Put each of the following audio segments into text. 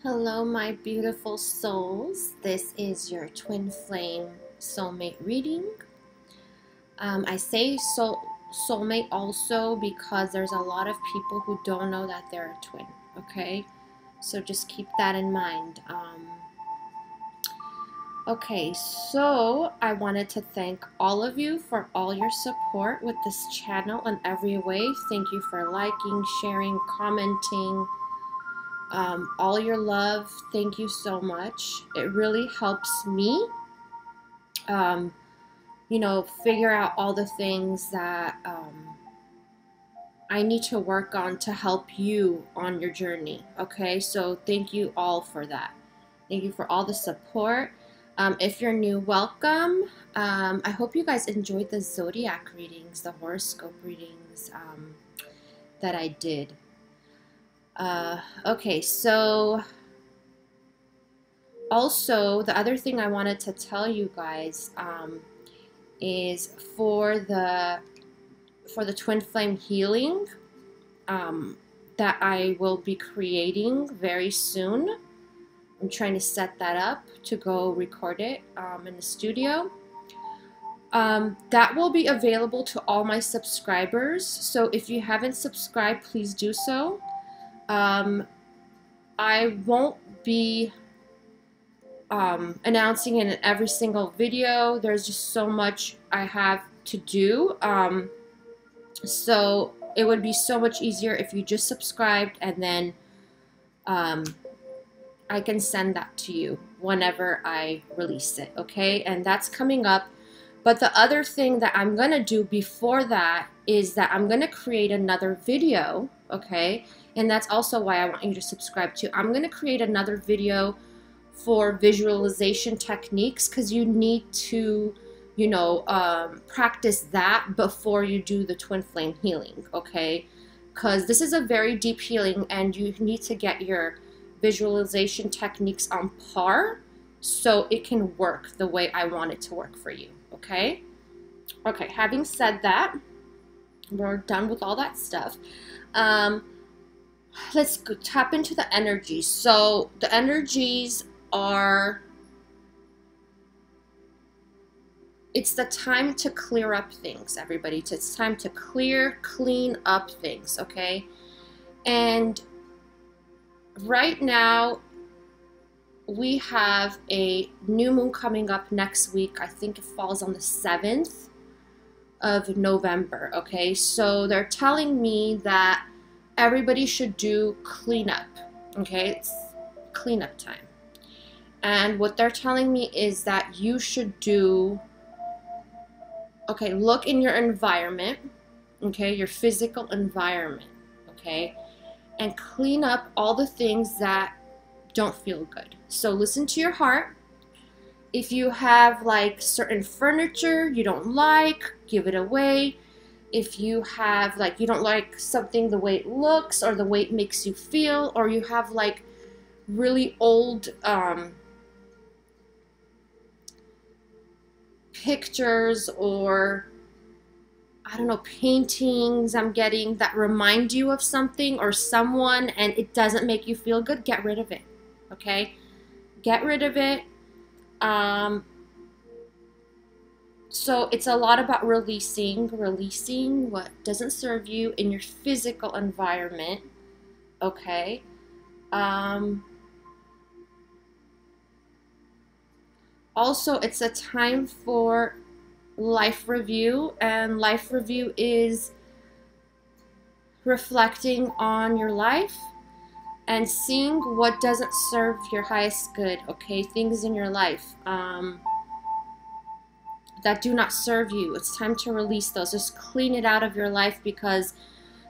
Hello, my beautiful souls. This is your twin flame soulmate reading. I say soulmate also because there's a lot of people who don't know that they're a twin, okay? So just keep that in mind. Okay, so I wanted to thank all of you for all your support with this channel in every way. Thank you for liking, sharing, commenting, all your love. Thank you so much. It really helps me, um, figure out all the things that I need to work on to help you on your journey. Okay, so thank you all for that. Thank you for all the support. If you're new, welcome. I hope you guys enjoyed the zodiac readings, the horoscope readings that I did. Okay, so also the other thing I wanted to tell you guys is for the twin flame healing that I will be creating very soon. I'm trying to set that up to go record it in the studio. That will be available to all my subscribers. So if you haven't subscribed, please do so. I won't be announcing it in every single video. There's just so much I have to do. So it would be so much easier if you just subscribed, and then I can send that to you whenever I release it, okay? And that's coming up. But the other thing that I'm going to do before that is that I'm going to create another video, okay? And that's also why I want you to subscribe too. I'm going to create another video for visualization techniques, because you need to, practice that before you do the twin flame healing, okay? Because this is a very deep healing, and you need to get your visualization techniques on par so it can work the way I want it to work for you, okay? Okay, having said that, we're done with all that stuff. Let's go tap into the energies. So the energies are, it's the time to clear up things, everybody. It's time to clean up things, okay? And right now, we have a new moon coming up next week. I think it falls on the 7th of November, okay? So they're telling me that everybody should do cleanup, okay? It's cleanup time. And what they're telling me is that you should do, okay, look in your environment, okay, your physical environment, okay, and clean up all the things that don't feel good. So listen to your heart. If you have like certain furniture you don't like, give it away. If you have like, you don't like something the way it looks or the way it makes you feel, or you have like really old pictures, or I don't know, paintings I'm getting that remind you of something or someone and it doesn't make you feel good, get rid of it, okay? Get rid of it. So it's a lot about releasing what doesn't serve you in your physical environment, okay? Also, it's a time for life review, and life review is reflecting on your life and seeing what doesn't serve your highest good, okay? Things in your life that do not serve you. It's time to release those. Just clean it out of your life, because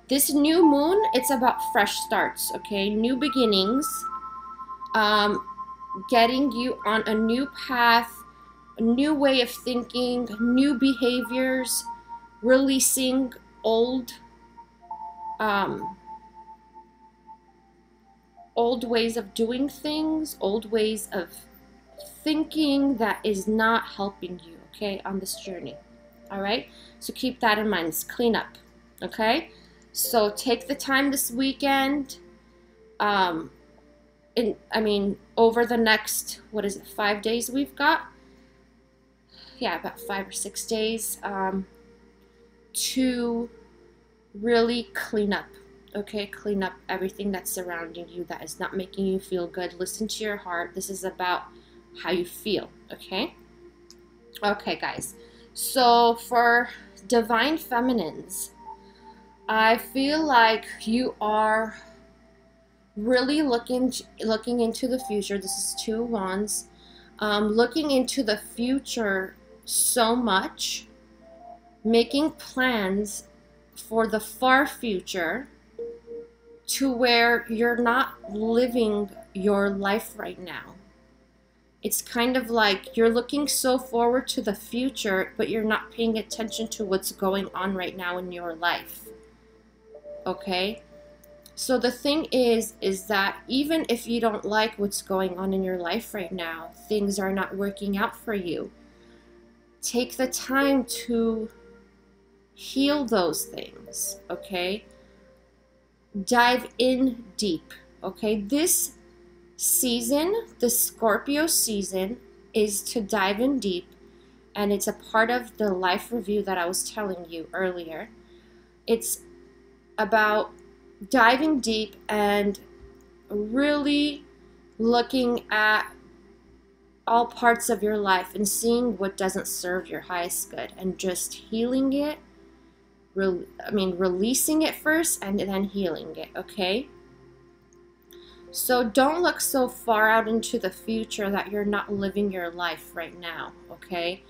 this new moon, it's about fresh starts, okay? New beginnings, getting you on a new path, a new way of thinking, new behaviors, releasing old ways of doing things, old ways of thinking that is not helping you, okay, on this journey. All right, so keep that in mind. It's clean up, okay? So take the time this weekend, over the next, what is it, 5 days we've got? Yeah, about 5 or 6 days, to really clean up, okay? Clean up everything that's surrounding you that is not making you feel good. Listen to your heart. This is about how you feel, okay? Okay, guys. So for divine feminines, I feel like you are really looking into the future. This is 2 of Wands. Looking into the future so much, making plans for the far future to where you're not living your life right now. It's kind of like you're looking so forward to the future, but you're not paying attention to what's going on right now in your life. Okay? So the thing is that even if you don't like what's going on in your life right now, things are not working out for you, take the time to heal those things, okay? Dive in deep, okay? This season, the Scorpio season, is to dive in deep, and it's a part of the life review that I was telling you earlier. It's about diving deep and really looking at all parts of your life and seeing what doesn't serve your highest good and just healing it. Releasing it first and then healing it, okay? So don't look so far out into the future that you're not living your life right now, okay?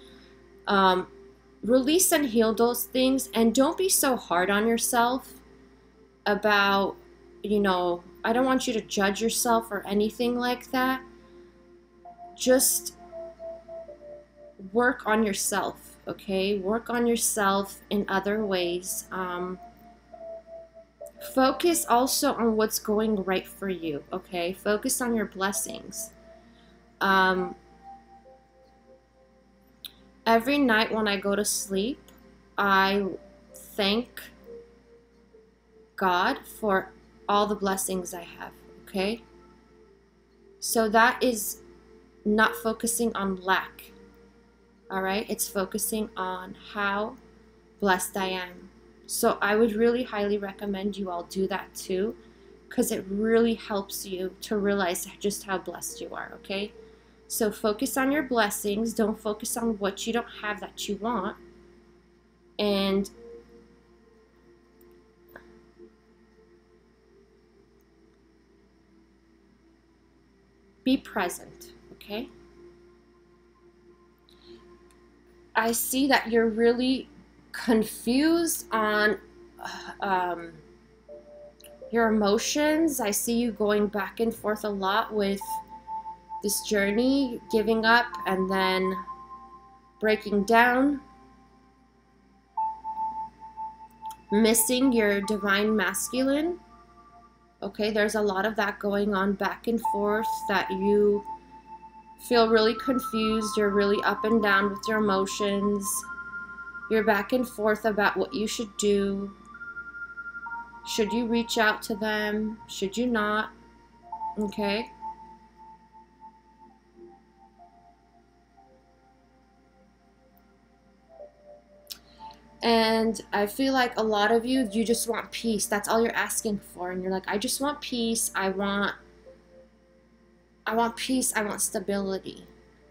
Release and heal those things, and don't be so hard on yourself about, I don't want you to judge yourself or anything like that. Just work on yourself, okay? Work on yourself in other ways. Focus also on what's going right for you, okay? Focus on your blessings. Every night when I go to sleep, I thank God for all the blessings I have, okay? So that is not focusing on lack, all right? It's focusing on how blessed I am. So I would really highly recommend you all do that too, because it really helps you to realize just how blessed you are, okay? So focus on your blessings. Don't focus on what you don't have that you want. And be present, okay? I see that you're really confused on your emotions. I see you going back and forth a lot with this journey, giving up and then breaking down, missing your divine masculine. Okay, there's a lot of that going on back and forth, that you feel really confused. You're really up and down with your emotions. You're back and forth about what you should do. Should you reach out to them? Should you not? Okay. And I feel like a lot of you just want peace. That's all you're asking for. And you're like, I just want peace. I want peace. I want stability.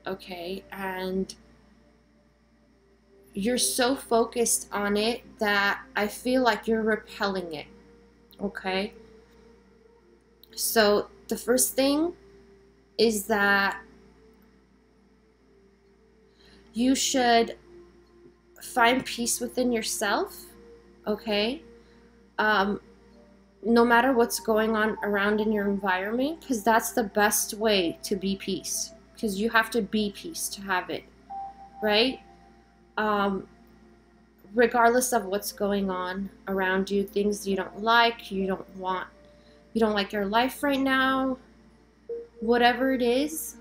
Okay. And you're so focused on it that I feel like you're repelling it. Okay. So the first thing is that you should find peace within yourself, okay? No matter what's going on around in your environment, because that's the best way to be peace, because you have to be peace to have it, right? Regardless of what's going on around you, things you don't like, you don't like your life right now, whatever it is,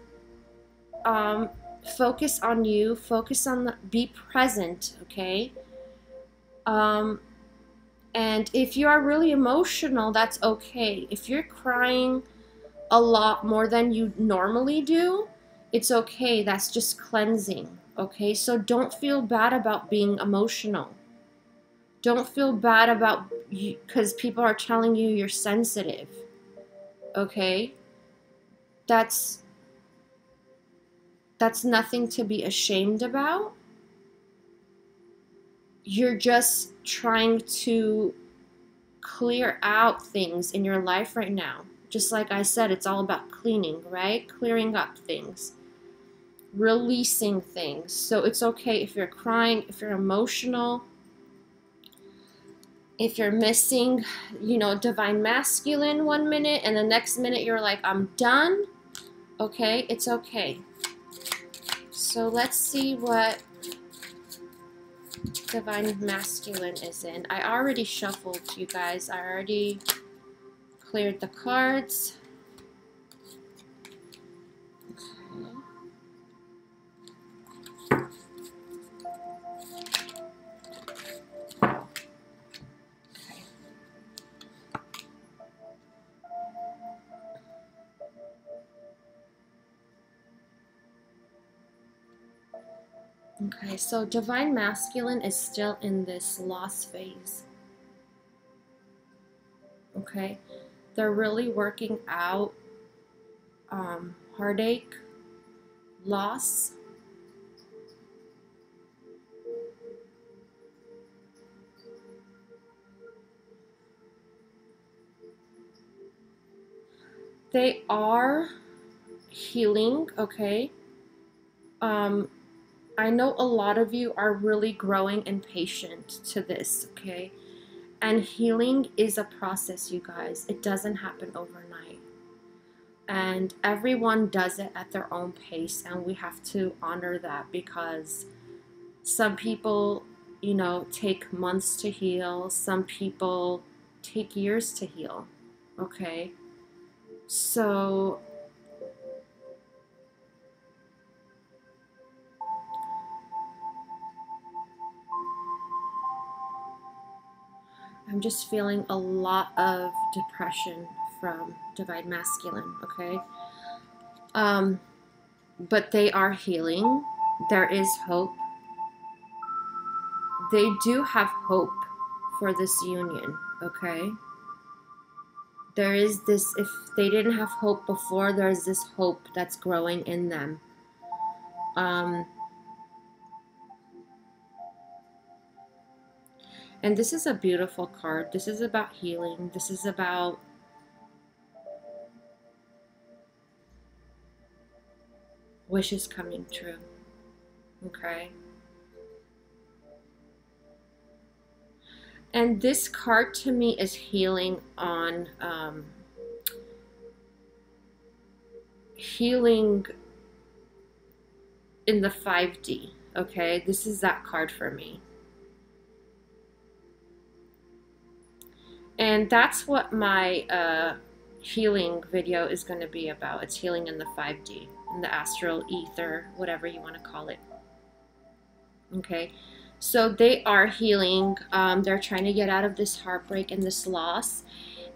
focus on you, be present, okay? And if you are really emotional, that's okay. If you're crying a lot more than you normally do, it's okay. That's just cleansing, okay? So don't feel bad about being emotional. Don't feel bad about, because people are telling you you're sensitive, okay? That's nothing to be ashamed about. You're just trying to clear out things in your life right now. Just like I said, it's all about cleaning, right? Clearing up things, releasing things. So it's okay if you're crying, if you're emotional, if you're missing, you know, divine masculine 1 minute and the next minute you're like, I'm done. Okay, it's okay. So let's see what divine masculine is in. I already shuffled, you guys. I already cleared the cards. Okay, so divine masculine is still in this loss phase. Okay, they're really working out heartache, loss. They are healing, okay? I know a lot of you are really growing and patient to this, okay? And healing is a process, you guys. It doesn't happen overnight. And everyone does it at their own pace, and we have to honor that, because some people, you know, take months to heal. Some people take years to heal, okay? So I'm just feeling a lot of depression from divine masculine, okay? But they are healing. There is hope. They do have hope for this union, okay? There is this, if they didn't have hope before, there's this hope that's growing in them. And this is a beautiful card. This is about healing. This is about wishes coming true, okay? And this card to me is healing on, healing in the 5D, okay? This is that card for me. And that's what my healing video is going to be about. It's healing in the 5D, in the astral ether, whatever you want to call it. Okay, so they are healing. They're trying to get out of this heartbreak and this loss.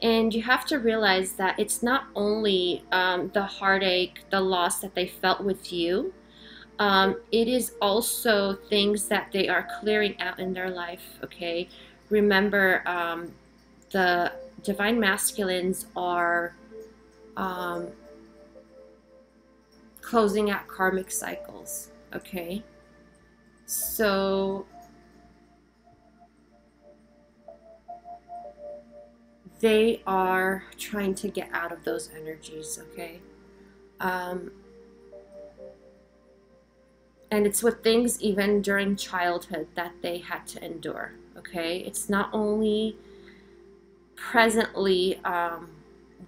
And you have to realize that it's not only the heartache, the loss that they felt with you. It is also things that they are clearing out in their life, okay? Remember, the divine masculines are closing out karmic cycles, okay? So they are trying to get out of those energies, okay? And it's with things even during childhood that they had to endure, okay? It's not only presently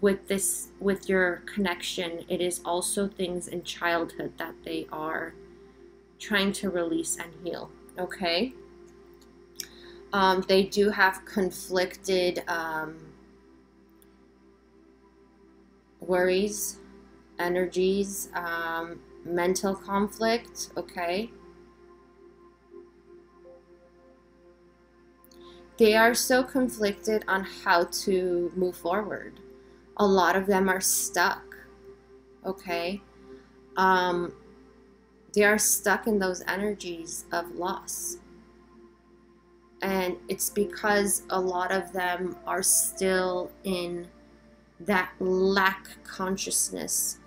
with your connection, it is also things in childhood that they are trying to release and heal, okay? They do have conflicted worries, energies, mental conflict, okay? They are so conflicted on how to move forward. A lot of them are stuck, okay? They are stuck in those energies of loss. And it's because a lot of them are still in that lack consciousness.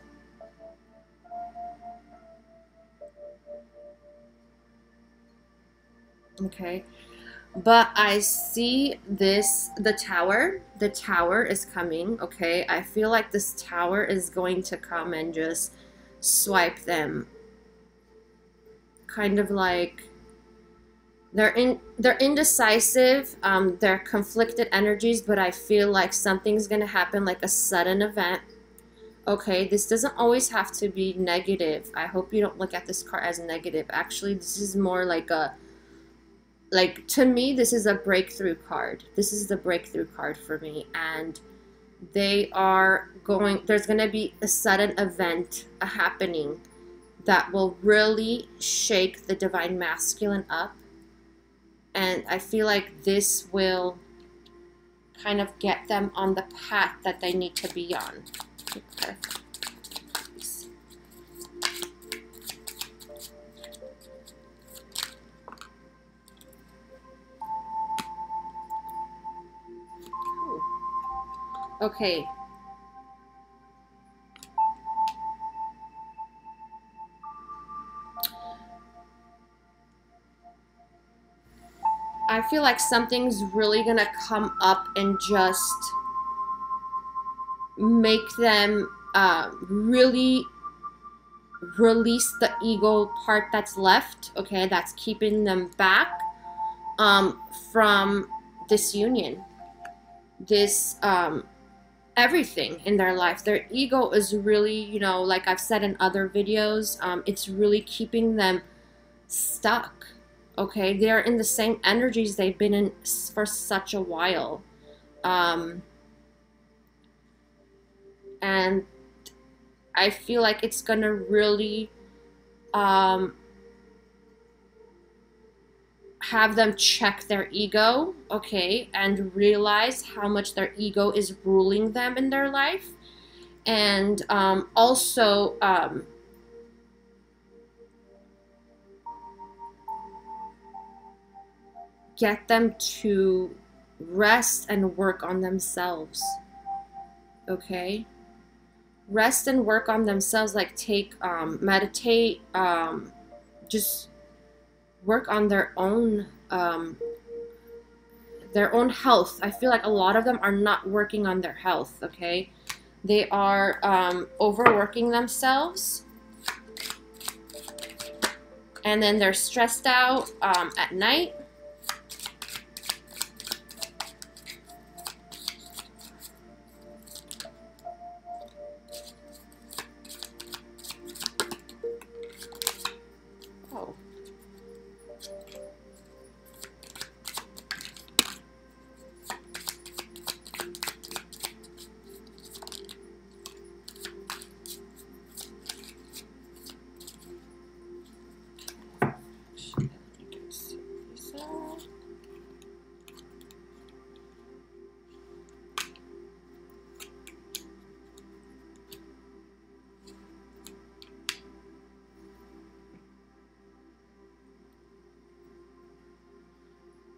Okay. But I see this, the tower is coming, okay? I feel like this tower is going to come and just swipe them. Kind of like they're indecisive, they're conflicted energies, but I feel like something's gonna happen, like a sudden event. Okay, this doesn't always have to be negative. I hope you don't look at this card as negative. Actually, this is more like a, like, to me, this is a breakthrough card. This is the breakthrough card for me. And they are going, there's going to be a sudden event happening that will really shake the divine masculine up. And I feel like this will kind of get them on the path that they need to be on. Okay. Okay. I feel like something's really gonna come up and just make them really release the ego part that's left, okay, that's keeping them back from this union, this everything in their life. Their ego is really, you know, like I've said in other videos, it's really keeping them stuck, okay? They're in the same energies they've been in for such a while. And I feel like it's gonna really have them check their ego, okay, and realize how much their ego is ruling them in their life. And also get them to rest and work on themselves, okay? Rest and work on themselves, like take meditate, just work on their own health. I feel like a lot of them are not working on their health, okay? They are overworking themselves, and then they're stressed out at night.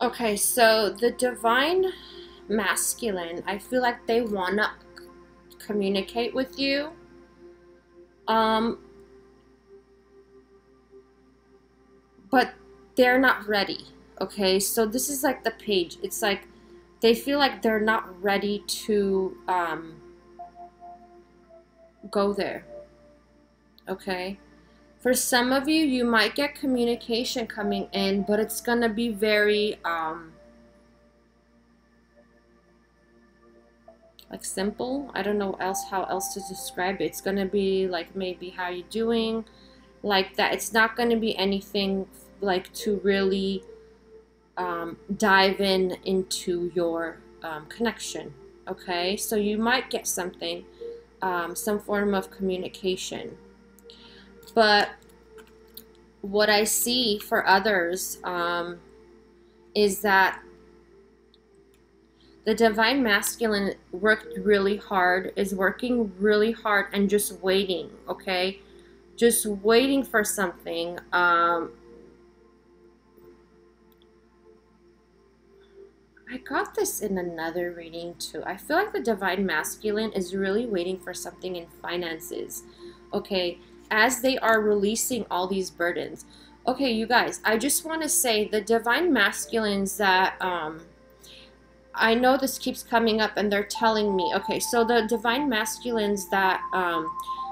Okay, so the divine masculine, I feel like they want to communicate with you. But they're not ready, okay? So this is like the page. It's like they feel like they're not ready to go there, okay? For some of you, you might get communication coming in, but it's gonna be very like simple. I don't know how else to describe it. It's gonna be like maybe how you doing, like that. It's not gonna be anything like to really dive into your connection, okay? So you might get something, some form of communication. But what I see for others is that The divine masculine worked really hard, is working really hard and just waiting, okay? Just waiting for something. I got this in another reading too. I feel like the divine masculine is really waiting for something in finances, okay, as they are releasing all these burdens. Okay, you guys, I just want to say the divine masculines that, I know this keeps coming up and they're telling me, okay, so the divine masculines that,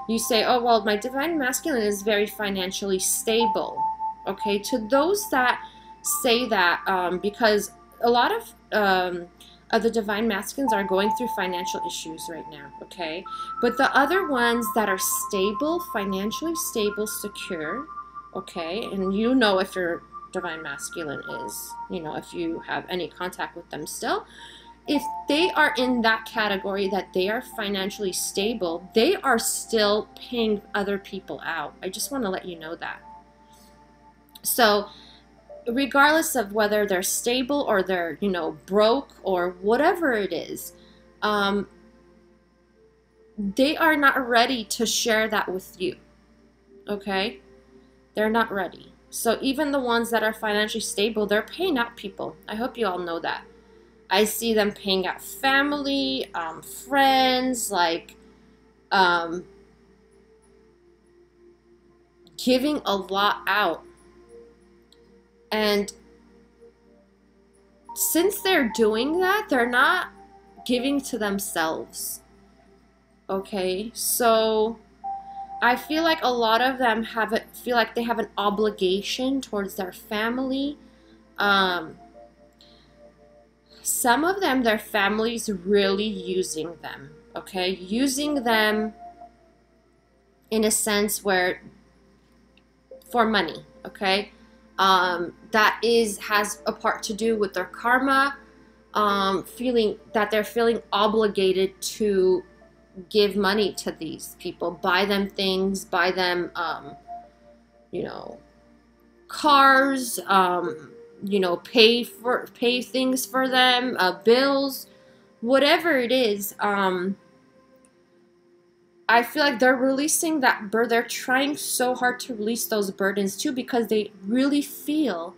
you say, oh, well, my divine masculine is very financially stable, okay, to those that say that, because a lot of the divine masculines are going through financial issues right now, okay? But the other ones that are stable, financially stable, secure, okay? And you know if your divine masculine is, you know, if you have any contact with them still, if they are in that category that they are financially stable, they are still paying other people out. I just want to let you know that. So regardless of whether they're stable or they're, you know, broke or whatever it is, they are not ready to share that with you, okay? They're not ready. So even the ones that are financially stable, they're paying out people. I hope you all know that. I see them paying out family, friends, like giving a lot out. And since they're doing that, they're not giving to themselves. Okay, so I feel like a lot of them feel like they have an obligation towards their family. Some of them, their family's really using them. Okay, using them in a sense where for money. Okay. That has a part to do with their karma, feeling that they're feeling obligated to give money to these people, buy them things, buy them, you know, cars, you know, pay things for them, bills, whatever it is. I feel like they're releasing that burden. They're trying so hard to release those burdens too, because they really feel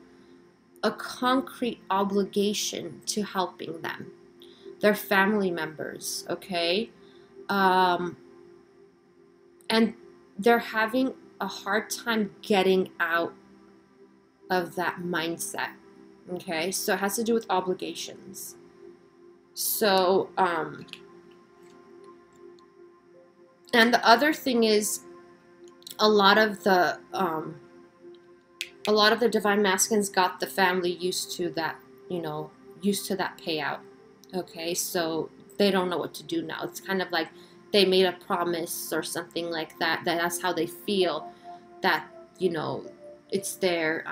a concrete obligation to helping them, their family members, okay? And they're having a hard time getting out of that mindset, okay? So it has to do with obligations. So, and the other thing is, a lot of the divine masculines got the family used to that, you know, used to that payout. Okay, so they don't know what to do now. It's kind of like they made a promise or something like that. That's how they feel, that, you know, it's their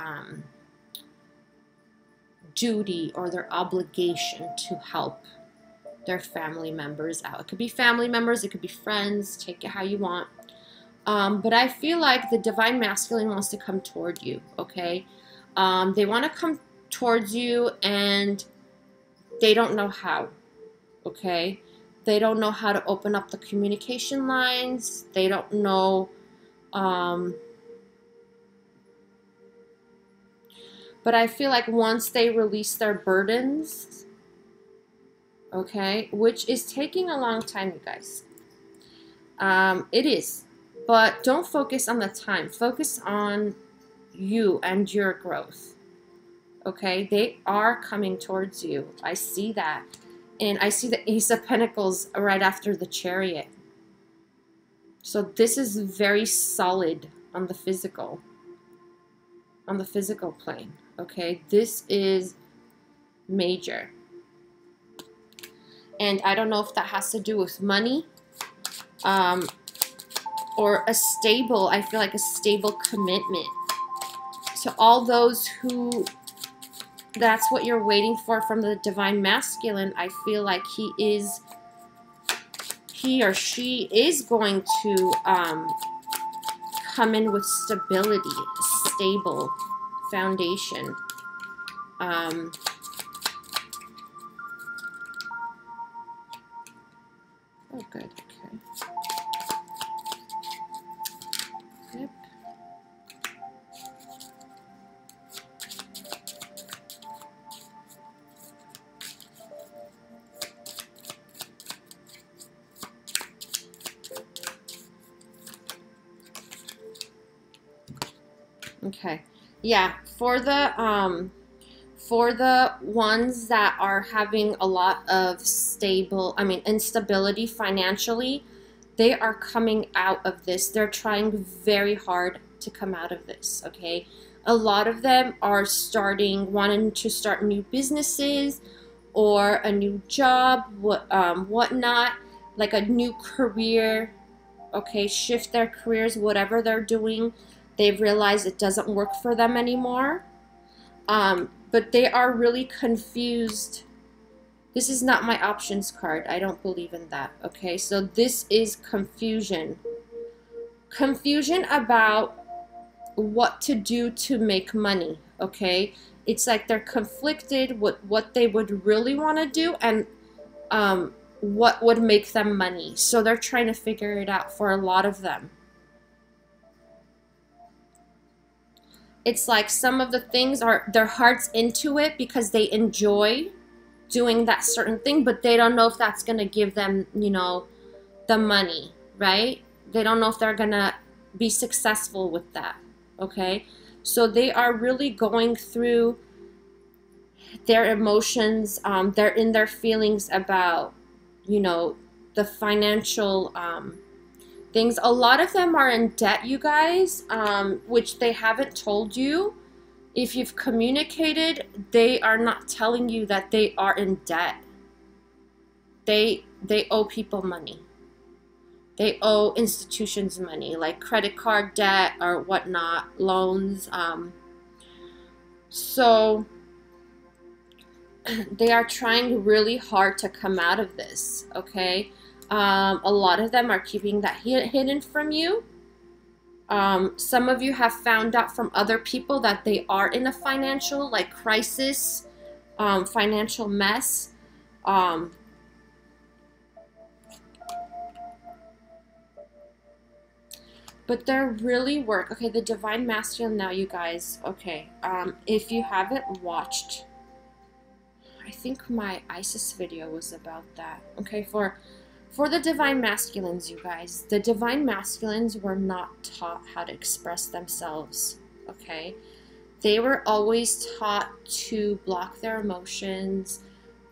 duty or their obligation to help their family members out. It could be family members, it could be friends, take it how you want. But I feel like the divine masculine wants to come toward you, okay? They want to come towards you and they don't know how, okay? They don't know how to open up the communication lines. They don't know, but I feel like once they release their burdens, okay, which is taking a long time, you guys. It is. But don't focus on the time. Focus on you and your growth. Okay? They are coming towards you. I see that. And I see the Ace of Pentacles right after the Chariot. So this is very solid on the physical. On the physical plane. Okay? This is major. And I don't know if that has to do with money. Or a stable, I feel like a stable commitment. To all those who, that's what you're waiting for from the divine masculine, I feel like he or she is going to come in with stability, stable foundation. good. Okay. Yep. Okay. Yeah, for the ones that are having a lot of instability financially, they are coming out of this. They're trying very hard to come out of this, okay? A lot of them are wanting to start new businesses or a new job, whatnot, like a new career, okay? Shift their careers, whatever they're doing. They've realized it doesn't work for them anymore. But they are really confused. This is not my options card. I don't believe in that, okay? So this is confusion. Confusion about what to do to make money, okay? It's like they're conflicted with what they would really want to do and what would make them money. So they're trying to figure it out for a lot of them. It's like some of the things are, their heart's into it because they enjoy doing that certain thing, but they don't know if that's going to give them, you know, the money, right? They don't know if they're going to be successful with that, okay? So they are really going through their emotions. They're in their feelings about, you know, the financial things. A lot of them are in debt, you guys, which they haven't told you. If you've communicated, they are not telling you that they are in debt. They owe people money. They owe institutions money, like credit card debt or whatnot, loans. So they are trying really hard to come out of this, okay? A lot of them are keeping that hidden from you. Some of you have found out from other people that they are in a financial crisis, financial mess. But they're really okay, the Divine Masculine now, you guys. Okay, if you haven't watched, I think my Isis video was about that. Okay, for the Divine Masculines, you guys, the Divine Masculines were not taught how to express themselves, okay? They were always taught to block their emotions,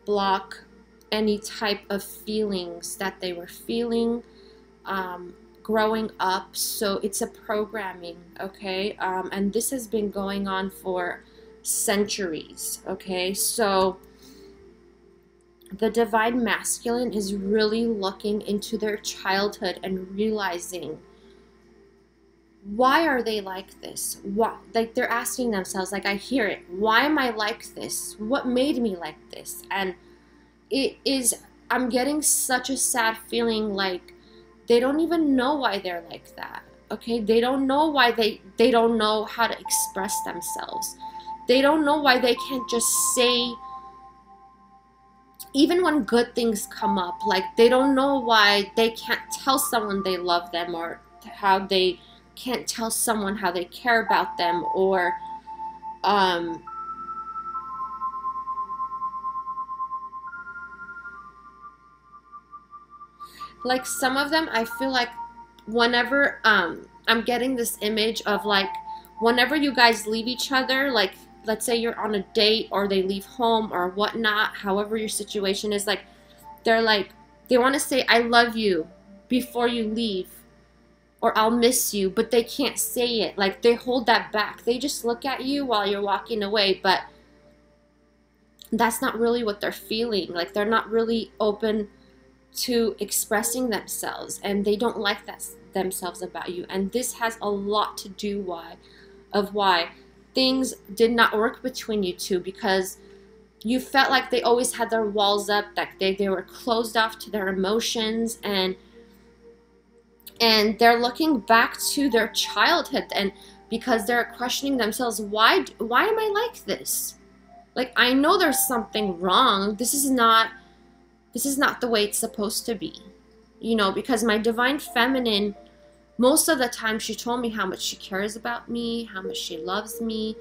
block any type of feelings that they were feeling growing up. So it's a programming, okay? And this has been going on for centuries, okay? So the Divine Masculine is really looking into their childhood and realizing, why are they like this? What, like, they're asking themselves, like, I hear it, why am I like this? What made me like this? And it is, I'm getting such a sad feeling, like they don't even know why they're like that, okay? They don't know why they don't know how to express themselves. They don't know why they can't just say, even when good things come up, like they don't know why they can't tell someone they love them, or how they can't tell someone how they care about them, or like some of them, I feel like whenever I'm getting this image of like whenever you guys leave each other, like let's say you're on a date or they leave home or whatnot, however your situation is, like they're like, they want to say I love you before you leave, or I'll miss you, but they can't say it. Like they hold that back. They just look at you while you're walking away, but that's not really what they're feeling. Like they're not really open to expressing themselves, and they don't like that themselves about you. And this has a lot to do why things did not work between you two, because you felt like they always had their walls up, that they were closed off to their emotions, and they're looking back to their childhood, and because they're questioning themselves, why am I like this? Like, I know there's something wrong. This is not the way it's supposed to be. You know, because my divine feminine, most of the time she told me how much she cares about me, how much she loves me.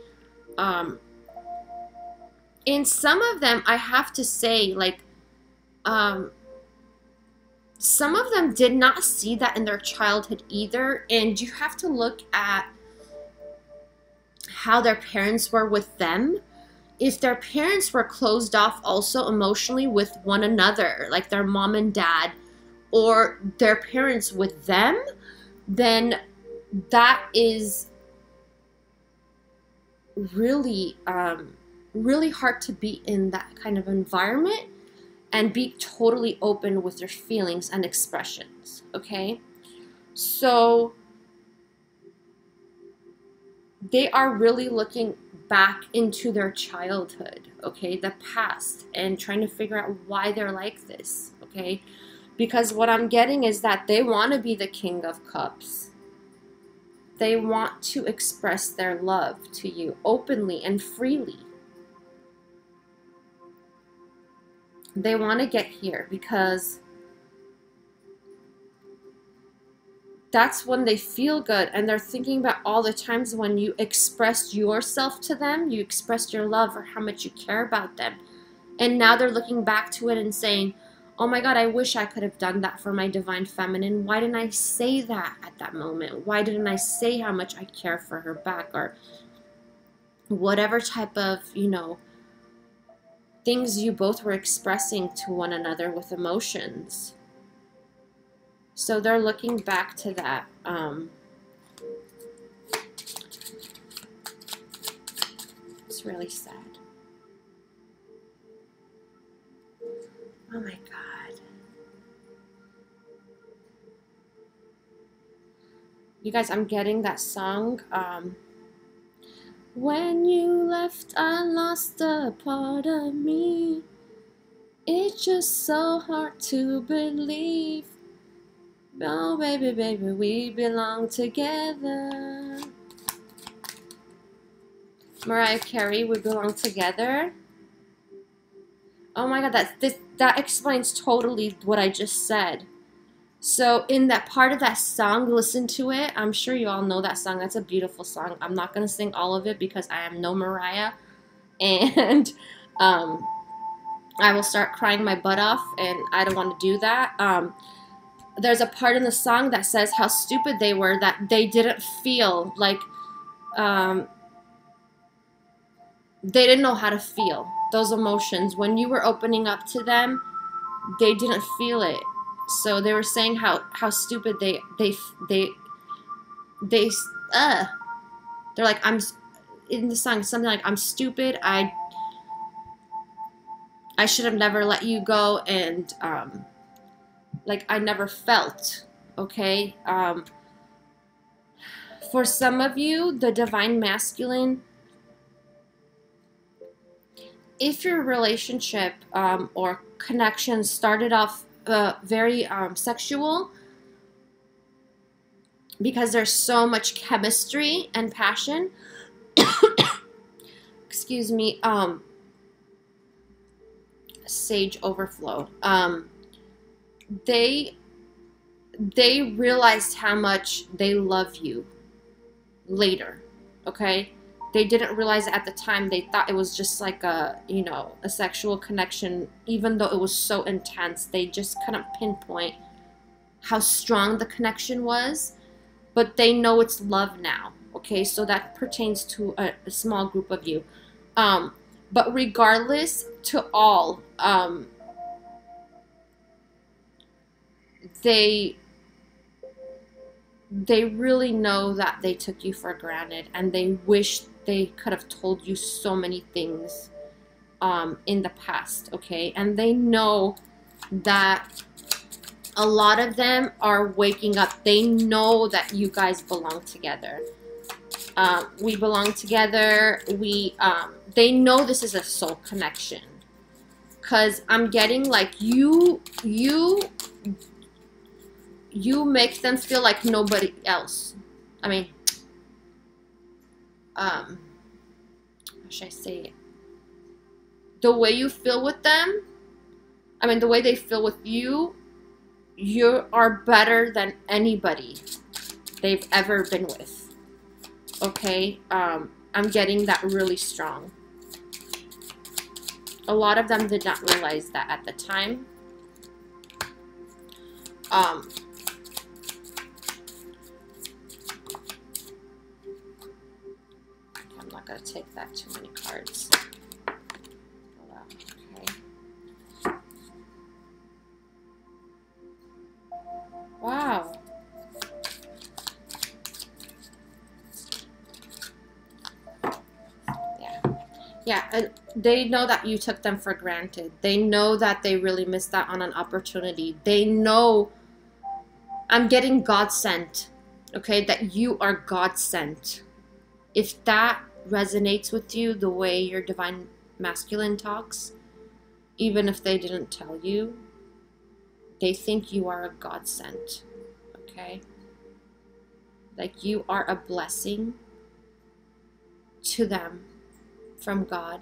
In some of them, I have to say, like, some of them did not see that in their childhood either. And you have to look at how their parents were with them. If their parents were closed off also emotionally with one another, like their mom and dad, or their parents with them, then that is really, really hard to be in that kind of environment and be totally open with your feelings and expressions, okay? So they are really looking back into their childhood, okay, the past, and trying to figure out why they're like this, okay? Because what I'm getting is that they want to be the King of Cups. They want to express their love to you openly and freely. They want to get here because that's when they feel good, and they're thinking about all the times when you expressed yourself to them, you expressed your love or how much you care about them. And now they're looking back to it and saying, oh my God, I wish I could have done that for my divine feminine. Why didn't I say that at that moment? Why didn't I say how much I care for her back? Or whatever type of, you know, things you both were expressing to one another with emotions. So they're looking back to that. It's really sad. Oh my God. You guys, I'm getting that song. When you left, I lost a part of me. It's just so hard to believe. Oh, baby, baby, we belong together. Mariah Carey, We Belong Together. Oh my God, that explains totally what I just said. So in that part of that song, listen to it. I'm sure you all know that song. That's a beautiful song. I'm not going to sing all of it because I am no Mariah. And I will start crying my butt off, and I don't want to do that. There's a part in the song that says how stupid they were, that they didn't feel like, they didn't know how to feel those emotions. When you were opening up to them, they didn't feel it. So they were saying how stupid they're like, I'm in the song, something like, I'm stupid, I should have never let you go, and like, I never felt, okay? For some of you, the divine masculine, if your relationship or connection started off very sexual, because there's so much chemistry and passion, excuse me, sage overflow, they realized how much they love you later, okay? They didn't realize it at the time. They thought it was just like a, you know, a sexual connection, even though it was so intense. They just couldn't pinpoint how strong the connection was, but they know it's love now, okay? So that pertains to a small group of you. But regardless, to all, they really know that they took you for granted, and they wish they could have told you so many things in the past, okay? And they know that a lot of them are waking up. They know that you guys belong together. We belong together. They know this is a soul connection, because I'm getting like you make them feel like nobody else. I mean, how should I say it? The way you feel with them, I mean, the way they feel with you, you are better than anybody they've ever been with. Okay? I'm getting that really strong. A lot of them did not realize that at the time. I'm not going to take that too many cards. Okay. Wow. Yeah, and they know that you took them for granted. They know that they really missed out on an opportunity. They know I'm getting God sent, okay, that you are God sent. If that resonates with you, the way your divine masculine talks, even if they didn't tell you, they think you are a God sent, okay? Like you are a blessing to them from God,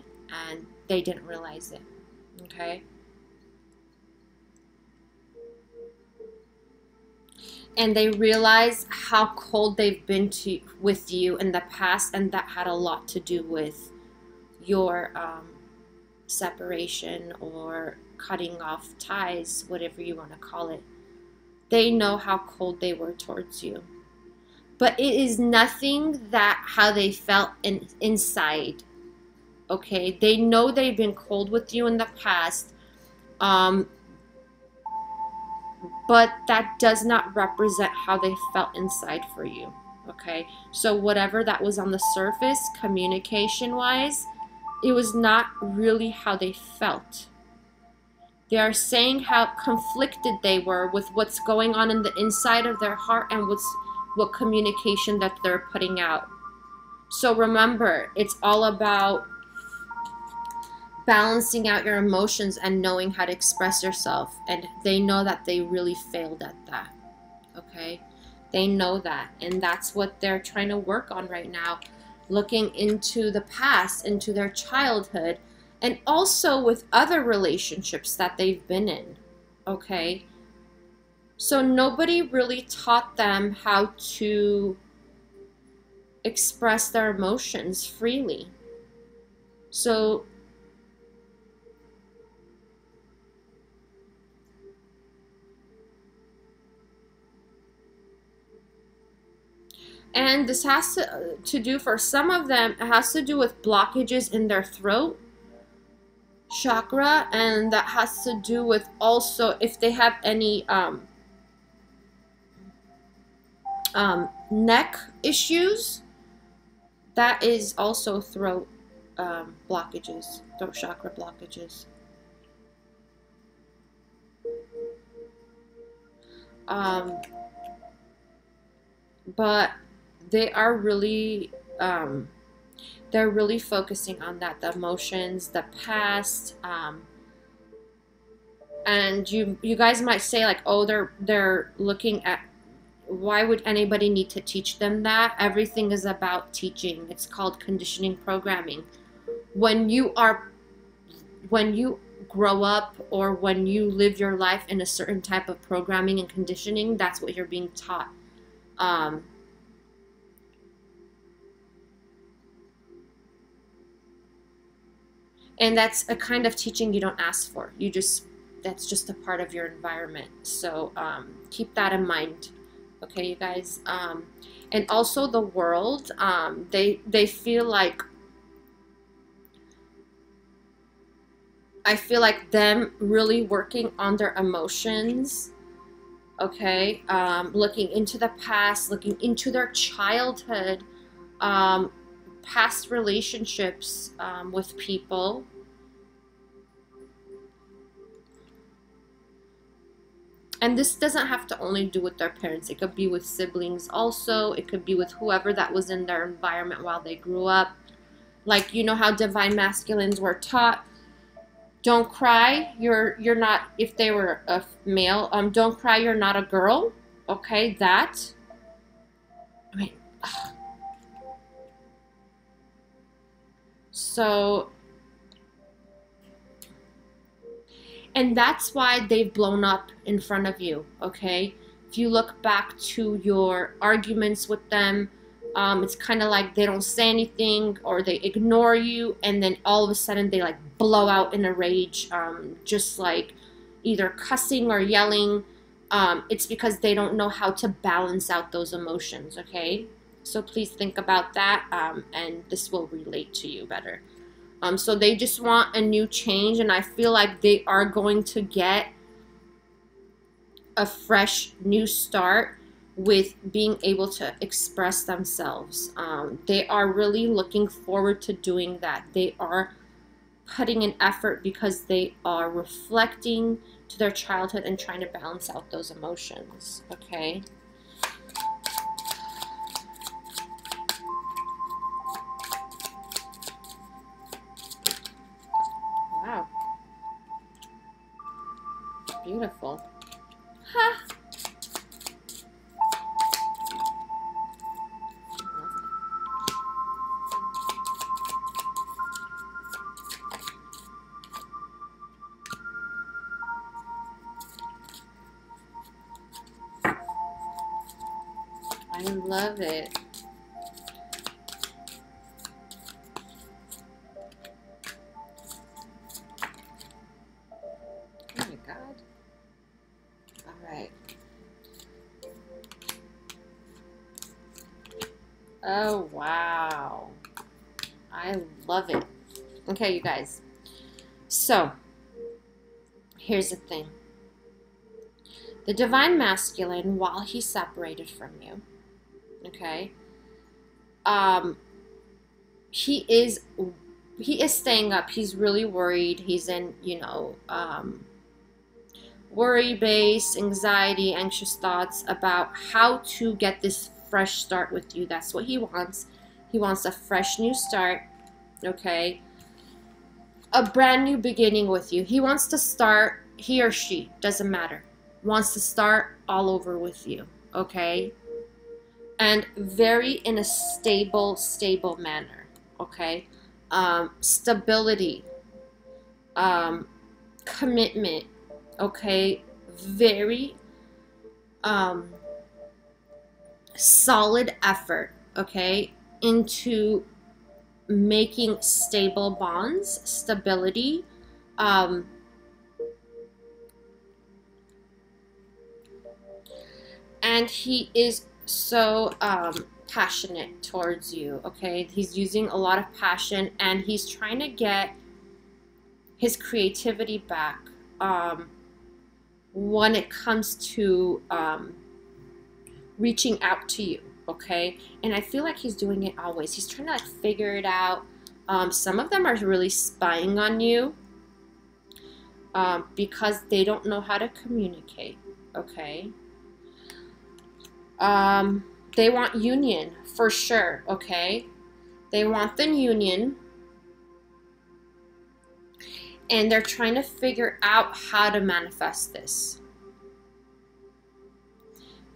and they didn't realize it, okay? And they realize how cold they've been with you in the past, and that had a lot to do with your separation or cutting off ties, whatever you want to call it. They know how cold they were towards you. But it is nothing that how they felt inside. Okay, they know they've been cold with you in the past, but that does not represent how they felt inside for you. Okay, so whatever that was on the surface, communication wise, it was not really how they felt. They are saying how conflicted they were with what's going on in the inside of their heart and what communication that they're putting out. So remember, it's all about balancing out your emotions and knowing how to express yourself. And they know that they really failed at that. Okay? They know that. And that's what they're trying to work on right now. Looking into the past, into their childhood, and also with other relationships that they've been in. Okay? So nobody really taught them how to express their emotions freely. So and this has to do, for some of them, it has to do with blockages in their throat chakra, and that has to do with also if they have any neck issues. That is also throat blockages, throat chakra blockages. But they are really they're really focusing on that, the emotions, the past, and you guys might say like, oh, they're looking at, why would anybody need to teach them that? Everything is about teaching. It's called conditioning programming. When you grow up, or when you live your life in a certain type of programming and conditioning, that's what you're being taught. And that's a kind of teaching you don't ask for. That's just a part of your environment. So keep that in mind. Okay, you guys. And also the world, they feel like, I feel like them really working on their emotions, okay, looking into the past, looking into their childhood, past relationships with people. And this doesn't have to only do with their parents. It could be with siblings also. It could be with whoever that was in their environment while they grew up. Like, you know how divine masculines were taught, don't cry, you're not, if they were a male, don't cry, you're not a girl. Okay, that. I mean, so, And that's why they've blown up in front of you, okay? If you look back to your arguments with them, it's kind of like they don't say anything or they ignore you, and then all of a sudden they like blow out in a rage, just like either cussing or yelling. It's because they don't know how to balance out those emotions, okay? So please think about that, and this will relate to you better. So they just want a new change, and I feel like they are going to get a fresh new start with being able to express themselves. They are really looking forward to doing that. They are putting an effort because they are reflecting to their childhood and trying to balance out those emotions, okay? Wow. Beautiful. Ha! I love it. Oh my God. All right. Oh, wow. I love it. Okay, you guys. So, here's the thing. The divine masculine, while he's separated from you, okay, he is staying up. He's really worried. He's in, you know, worry-based, anxiety, anxious thoughts about how to get this fresh start with you. That's what he wants. He wants a fresh new start, okay? A brand new beginning with you. He wants to start, he or she, doesn't matter, wants to start all over with you, okay? And very in a stable manner, okay? Stability, commitment, okay? Very solid effort, okay, into making stable bonds, stability, and he is so passionate towards you, okay? He's using a lot of passion, and he's trying to get his creativity back when it comes to reaching out to you, okay? And I feel like he's doing it always. He's trying to like figure it out. Some of them are really spying on you because they don't know how to communicate, okay? They want union for sure, okay? They want the union, and they're trying to figure out how to manifest this.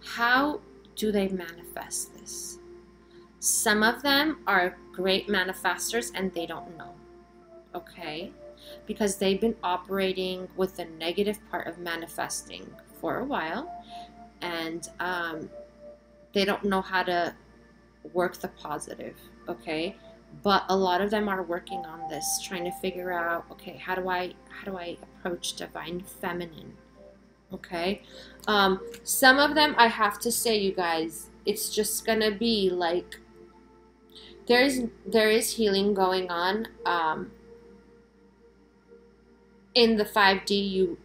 How do they manifest this? Some of them are great manifestors and they don't know, okay? Because they've been operating with the negative part of manifesting for a while, and they don't know how to work the positive, okay? But a lot of them are working on this, trying to figure out, okay, how do I approach divine feminine, okay? Some of them, I have to say, you guys, it's just gonna be like there is healing going on in the 5D.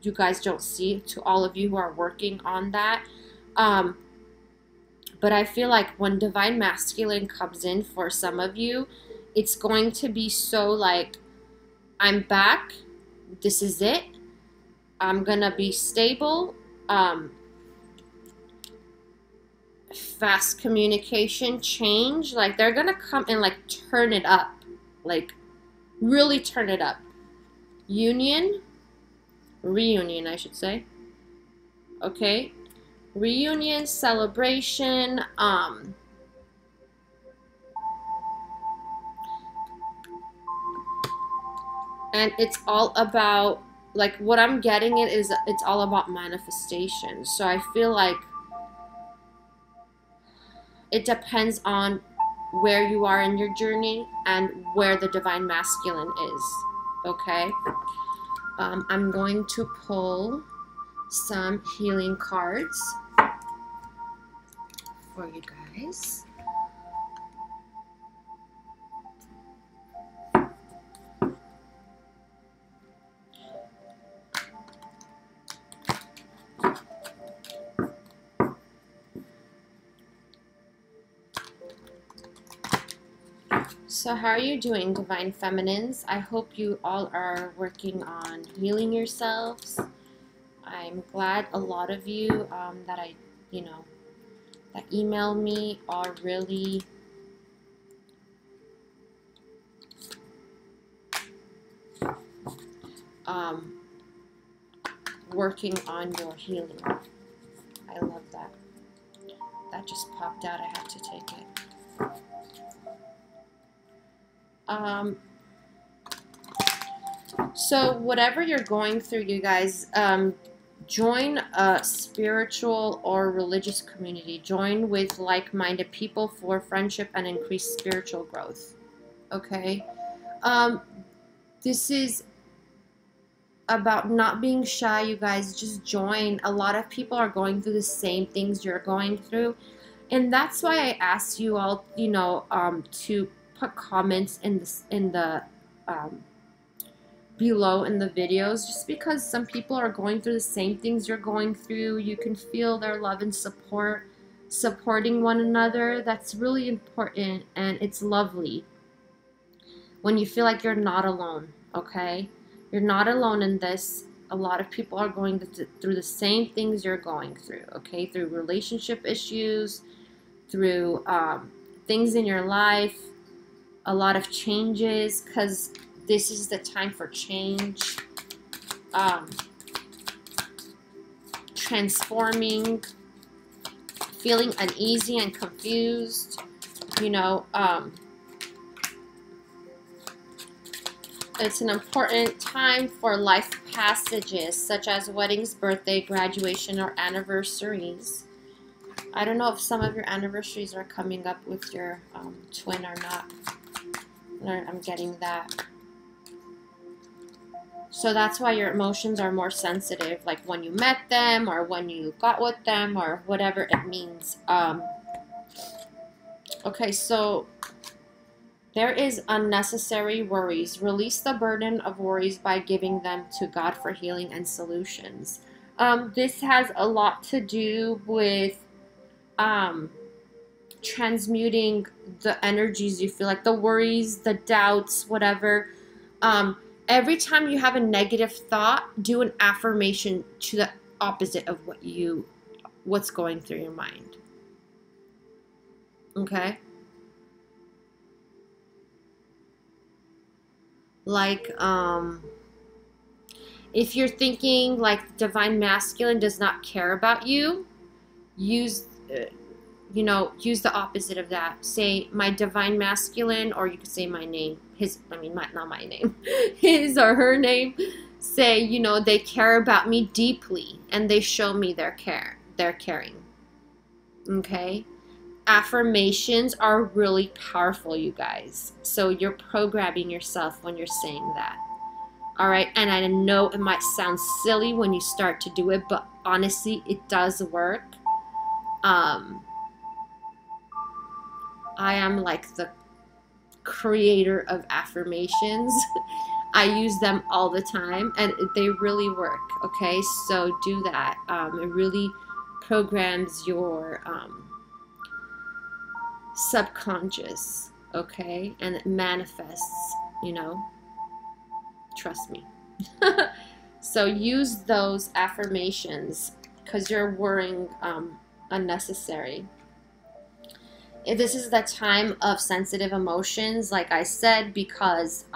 You guys don't see, to all of you who are working on that. But I feel like when divine masculine comes in for some of you, it's going to be so like, I'm back, this is it, I'm gonna be stable, fast communication, change, like they're gonna come and like turn it up, like really turn it up. Reunion, I should say, okay? Reunion, celebration, and it's all about like what I'm getting it is it's all about manifestation. So I feel like it depends on where you are in your journey and where the divine masculine is. Okay? I'm going to pull some healing cards for you guys. So how are you doing, Divine Feminines? I hope you all are working on healing yourselves. I'm glad a lot of you that email me are really working on your healing. I love that. That just popped out. I have to take it. So whatever you're going through, you guys, join a spiritual or religious community. Join with like-minded people for friendship and increased spiritual growth. Okay? This is about not being shy, you guys. Just join. A lot of people are going through the same things you're going through. And that's why I asked you all, to put comments in the below in the videos, just because some people are going through the same things you're going through. You can feel their love and support, supporting one another. That's really important, and it's lovely when you feel like you're not alone. Okay, you're not alone in this. A lot of people are going through the same things you're going through. Okay, through relationship issues, through things in your life, a lot of changes, because this is the time for change, transforming, feeling uneasy and confused, it's an important time for life passages such as weddings, birthday, graduation, or anniversaries. I don't know if some of your anniversaries are coming up with your twin or not. I'm getting that. So that's why your emotions are more sensitive, like when you met them or when you got with them or whatever it means. Okay, so there is unnecessary worries. Release the burden of worries by giving them to God for healing and solutions. This has a lot to do with transmuting the energies you feel, like the worries, the doubts, whatever. Every time you have a negative thought, do an affirmation to the opposite of what's going through your mind. Okay? Like, if you're thinking like divine masculine does not care about you, use the opposite of that. Say my divine masculine, or you could say my name, not my name, his or her name. Say, they care about me deeply and they show me their care, their caring. Okay? Affirmations are really powerful, you guys. So you're programming yourself when you're saying that. All right? And I know it might sound silly when you start to do it, but honestly, it does work. I am like the creator of affirmations. I use them all the time and they really work. Okay, so do that. It really programs your subconscious, okay, and it manifests, trust me. So use those affirmations because you're worrying unnecessary. This is the time of sensitive emotions, like I said, because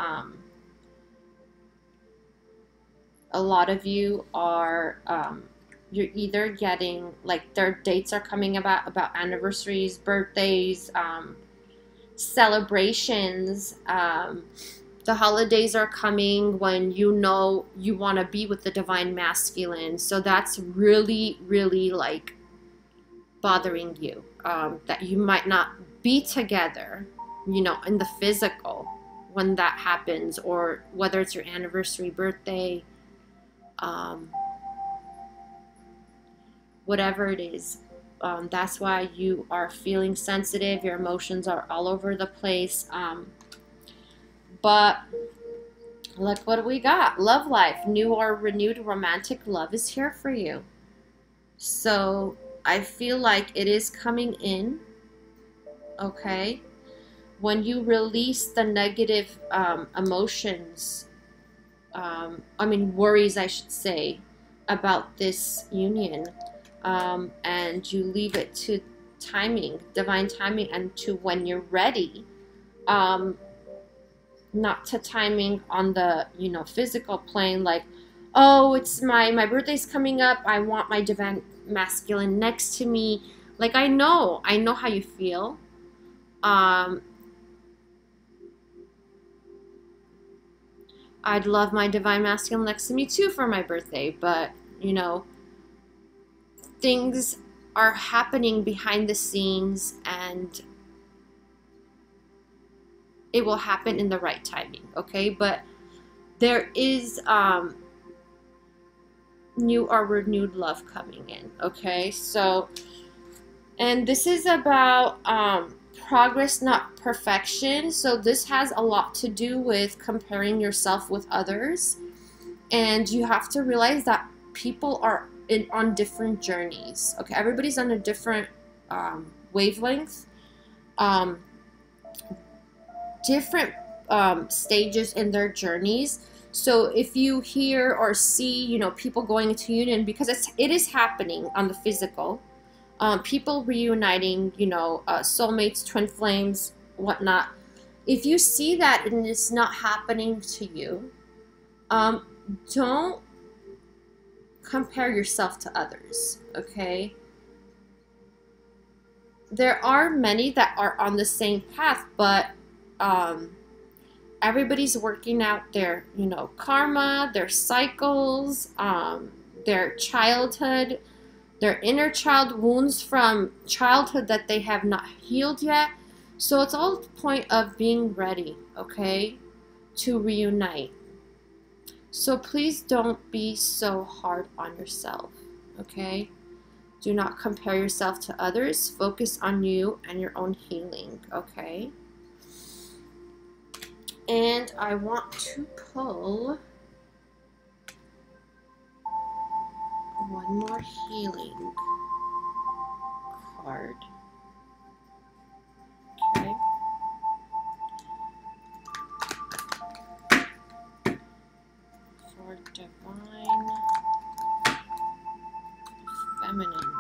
a lot of you are, you're either getting, like, their dates are coming about The holidays are coming when you know you want to be with the divine masculine. So that's really, really like bothering you, that you might not be together, you know, in the physical when that happens, or whether it's your anniversary, birthday, whatever it is. That's why you are feeling sensitive. Your emotions are all over the place. But look what we got. Love life. New or renewed romantic love is here for you. So I feel like it is coming in. Okay. When you release the negative emotions, worries, I should say, about this union, and you leave it to timing, divine timing, and to when you're ready, not to timing on the, you know, physical plane, like, oh, it's my birthday's coming up, I want my divine masculine next to me. Like, I know how you feel. I'd love my divine masculine next to me too for my birthday, but, you know, things are happening behind the scenes, and it will happen in the right timing, okay? But there is new or renewed love coming in, okay? So, and this is about progress, not perfection. So this has a lot to do with comparing yourself with others, and you have to realize that people are on different journeys, okay? Everybody's on a different wavelength, different stages in their journeys. So if you hear or see, you know, people going into union, because it is happening on the physical, people reuniting, you know, soulmates, twin flames, whatnot. If you see that and it's not happening to you, don't compare yourself to others, okay? There are many that are on the same path, but everybody's working out their, you know, karma, their cycles, their childhood, their inner child wounds from childhood that they have not healed yet. So it's all the point of being ready, okay, to reunite. So please don't be so hard on yourself, okay? Do not compare yourself to others. Focus on you and your own healing, okay? And I want to pull one more healing card. Okay. For divine feminine.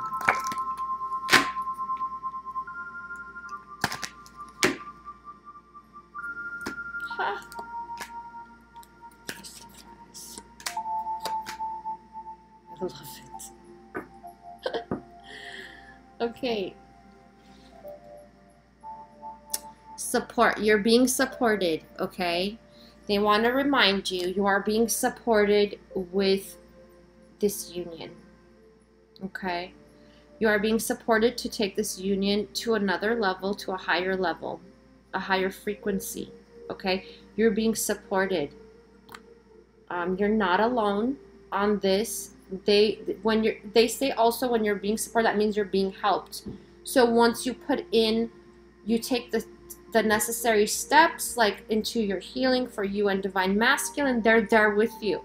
Ha. I love it. Okay. Support. You're being supported, okay? They want to remind you, you are being supported with this union, okay? You are being supported to take this union to another level, to a higher frequency, okay? You're being supported. You're not alone on this. They say also when you're being supported, that means you're being helped. So once you put in, you take the necessary steps, like into your healing for you and divine masculine, they're there with you.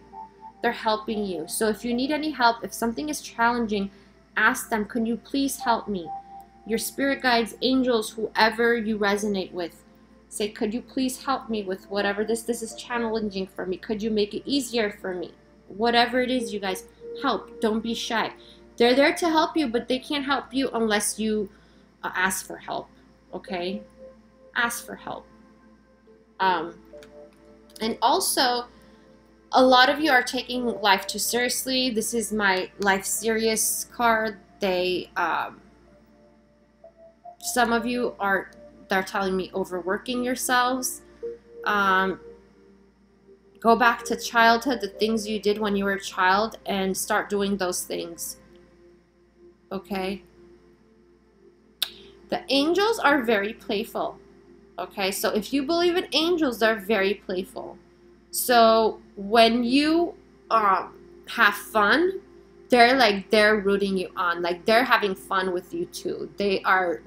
They're helping you. So if you need any help, if something is challenging, ask them, can you please help me? Your spirit guides, angels, whoever you resonate with, say, could you please help me with whatever this is challenging for me? Could you make it easier for me? Whatever it is, you guys, help. Don't be shy. They're there to help you, but they can't help you unless you ask for help, okay? Ask for help. And also, a lot of you are taking life too seriously. This is my life serious card. They, some of you they're telling me overworking yourselves. Go back to childhood, the things you did when you were a child, and start doing those things. Okay? The angels are very playful. Okay? So if you believe in angels, they're very playful. So when you have fun, they're rooting you on. Like they're having fun with you too. They are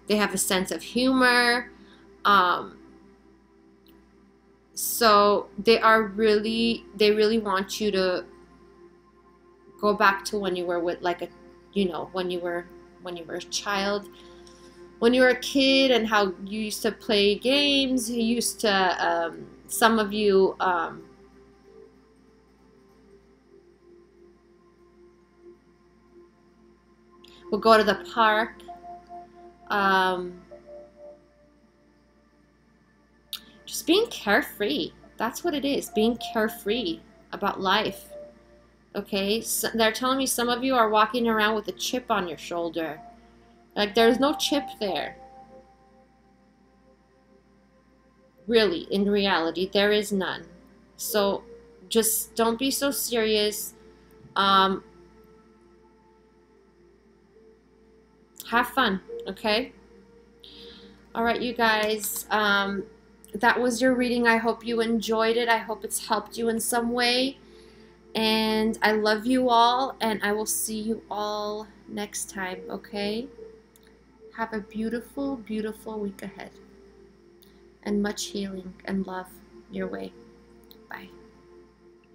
they have a sense of humor. So they really want you to go back to when you were with like a, you know, when you were a child, when you were a kid, and how you used to play games. You used to some of you would go to the park. Just being carefree. That's what it is. Being carefree about life. Okay? So they're telling me some of you are walking around with a chip on your shoulder. Like there's no chip there. Really, in reality, there is none. So just don't be so serious. Have fun, okay? All right, you guys. That was your reading. I hope you enjoyed it. I hope it's helped you in some way. And I love you all, and I will see you all next time, okay? Have a beautiful, beautiful week ahead. And much healing and love your way. Bye.